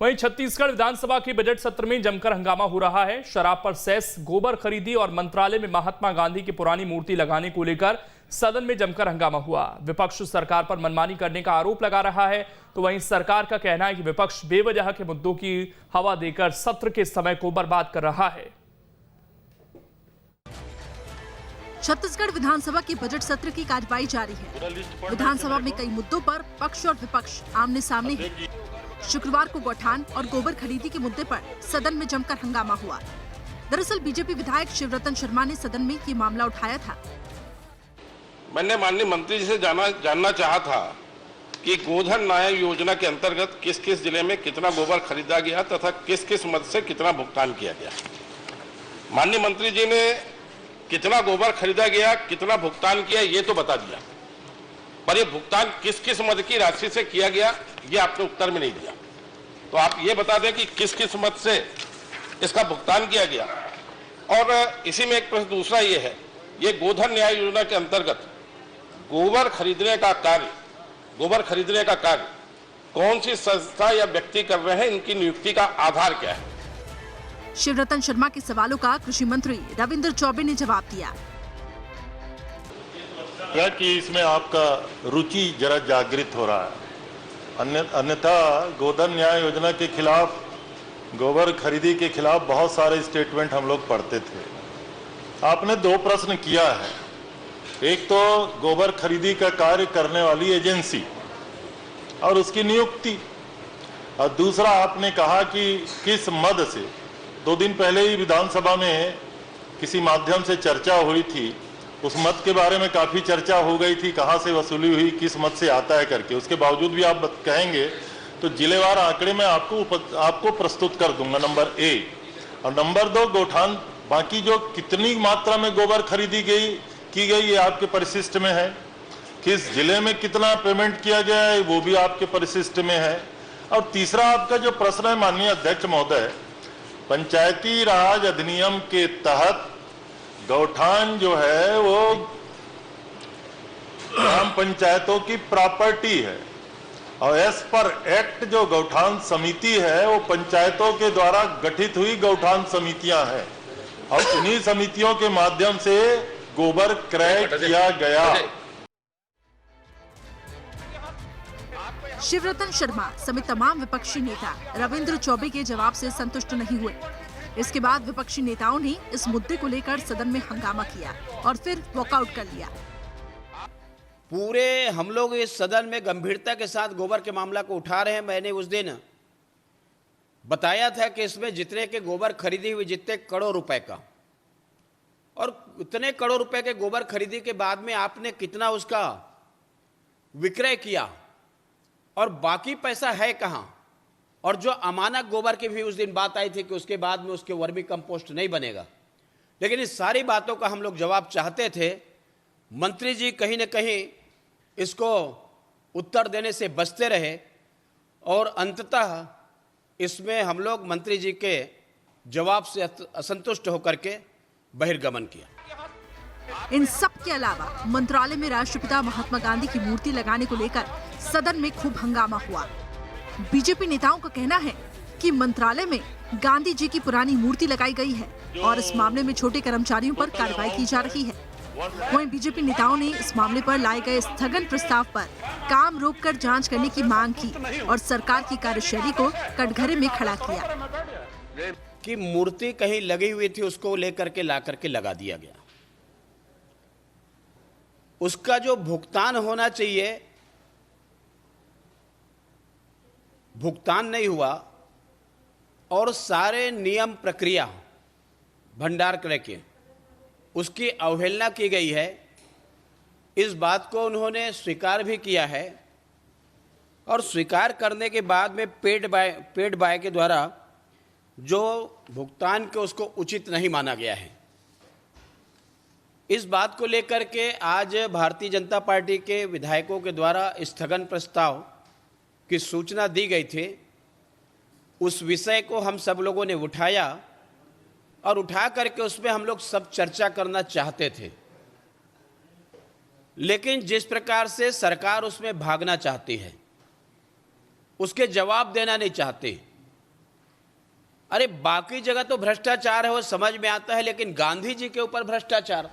वहीं छत्तीसगढ़ विधानसभा के बजट सत्र में जमकर हंगामा हो रहा है। शराब पर सेस, गोबर खरीदी और मंत्रालय में महात्मा गांधी की पुरानी मूर्ति लगाने को लेकर सदन में जमकर हंगामा हुआ। विपक्ष सरकार पर मनमानी करने का आरोप लगा रहा है, तो वहीं सरकार का कहना है कि विपक्ष बेवजह के मुद्दों की हवा देकर सत्र के समय को बर्बाद कर रहा है। छत्तीसगढ़ विधानसभा के बजट सत्र की कार्यवाही जारी है। विधानसभा में कई मुद्दों पर पक्ष और विपक्ष आमने सामने है। शुक्रवार को गौठान और गोबर खरीदी के मुद्दे पर सदन में जमकर हंगामा हुआ। दरअसल बीजेपी विधायक शिवरतन शर्मा ने सदन में ये मामला उठाया था। मैंने माननीय मंत्री जी से जानना चाहा था कि गोधन न्याय योजना के अंतर्गत किस किस जिले में कितना गोबर खरीदा गया तथा किस किस मद से कितना भुगतान किया गया। माननीय मंत्री जी ने कितना गोबर खरीदा गया, कितना भुगतान किया, ये तो बता दिया, पर ये भुगतान किस किस मद की राशि से किया गया ये आपने उत्तर में नहीं दिया। तो आप ये बता दें कि किस किस मद से इसका भुगतान किया गया। और इसी में एक प्रश्न दूसरा ये है, ये गोधन न्याय योजना के अंतर्गत गोबर खरीदने का कार्य कौन सी संस्था या व्यक्ति कर रहे हैं, इनकी नियुक्ति का आधार क्या है। शिवरतन शर्मा के सवालों का कृषि मंत्री रविंद्र चौबे ने जवाब दिया कि इसमें आपका रुचि जरा जागृत हो रहा है। अन्यथा गोधन न्याय योजना के खिलाफ, गोबर खरीदी के खिलाफ बहुत सारे स्टेटमेंट हम लोग पढ़ते थे। आपने दो प्रश्न किया है, एक तो गोबर खरीदी का कार्य करने वाली एजेंसी और उसकी नियुक्ति, और दूसरा आपने कहा कि किस मद से। 2 दिन पहले ही विधानसभा में किसी माध्यम से चर्चा हुई थी, उस मद के बारे में काफी चर्चा हो गई थी, कहां से वसूली हुई, किस मद से आता है करके। उसके बावजूद भी आप कहेंगे तो जिलेवार आंकड़े में आपको प्रस्तुत कर दूंगा, नंबर 1। और नंबर 2, गौठान बाकी जो कितनी मात्रा में गोबर खरीदी की गई ये आपके परिशिष्ट में है। किस जिले में कितना पेमेंट किया गया है वो भी आपके परिशिष्ट में है। और तीसरा आपका जो प्रश्न है माननीय अध्यक्ष महोदय, पंचायती राज अधिनियम के तहत गौठान जो है वो ग्राम पंचायतों की प्रॉपर्टी है, और एज पर एक्ट जो गौठान समिति है वो पंचायतों के द्वारा गठित हुई गौठान समितियां हैं, और उन्हीं समितियों के माध्यम से गोबर क्रय किया गया। शिवरतन शर्मा समेत तमाम विपक्षी नेता रविंद्र चौबे के जवाब से संतुष्ट नहीं हुए। इसके बाद विपक्षी नेताओं ने इस मुद्दे को लेकर सदन में हंगामा किया और फिर वॉकआउट कर लिया। पूरे हम लोग इस सदन में गंभीरता के साथ गोबर के मामला को उठा रहे हैं। मैंने उस दिन बताया था कि इसमें जितने के गोबर खरीदी हुई, जितने करोड़ रुपए का, और उतने करोड़ रुपए के गोबर खरीदी के बाद में आपने कितना उसका विक्रय किया और बाकी पैसा है कहां। और जो अमानक गोबर की भी उस दिन बात आई थी कि उसके बाद में उसके वर्मी कंपोस्ट नहीं बनेगा। लेकिन इस सारी बातों का हम लोग जवाब चाहते थे। मंत्री जी कहीं न कहीं इसको उत्तर देने से बचते रहे, और अंततः इसमें हम लोग मंत्री जी के जवाब से असंतुष्ट होकर के बहिर्गमन किया। इन सब के अलावा मंत्रालय में राष्ट्रपिता महात्मा गांधी की मूर्ति लगाने को लेकर सदन में खूब हंगामा हुआ। बीजेपी नेताओं का कहना है कि मंत्रालय में गांधी जी की पुरानी मूर्ति लगाई गई है और इस मामले में छोटे कर्मचारियों पर कार्रवाई की जा रही है। वहीं बीजेपी नेताओं ने इस मामले पर लाए गए स्थगन प्रस्ताव पर काम रोककर जांच करने की मांग की और सरकार की कार्यशैली को कटघरे में खड़ा किया। कि मूर्ति कहीं लगी हुई थी, उसको लेकर के ला करके लगा दिया गया। उसका जो भुगतान होना चाहिए, भुगतान नहीं हुआ, और सारे नियम प्रक्रिया भंडार क्रय के उसकी अवहेलना की गई है। इस बात को उन्होंने स्वीकार भी किया है, और स्वीकार करने के बाद में पेड बाय के द्वारा जो भुगतान के उसको उचित नहीं माना गया है। इस बात को लेकर के आज भारतीय जनता पार्टी के विधायकों के द्वारा स्थगन प्रस्ताव की सूचना दी गई थी। उस विषय को हम सब लोगों ने उठाया और उठा करके उसमें हम लोग सब चर्चा करना चाहते थे। लेकिन जिस प्रकार से सरकार उसमें भागना चाहती है, उसके जवाब देना नहीं चाहती, अरे बाकी जगह तो भ्रष्टाचार है वो समझ में आता है, लेकिन गांधी जी के ऊपर भ्रष्टाचार।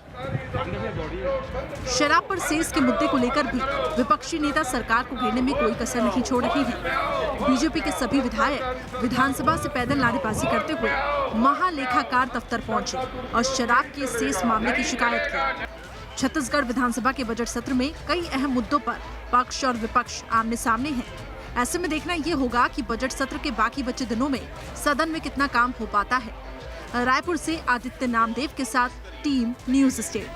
शराब पर सेस के मुद्दे को लेकर भी विपक्षी नेता सरकार को घेरने में कोई कसर नहीं छोड़ रहे हैं। बीजेपी के सभी विधायक विधानसभा से पैदल नारेबाजी करते हुए महालेखाकार दफ्तर पहुंचे और शराब के सेस मामले की शिकायत की। छत्तीसगढ़ विधानसभा के बजट सत्र में कई अहम मुद्दों पर पक्ष और विपक्ष आमने सामने हैं। ऐसे में देखना ये होगा कि बजट सत्र के बाकी बचे दिनों में सदन में कितना काम हो पाता है। रायपुर से आदित्य नामदेव के साथ टीम न्यूज़ स्टेट।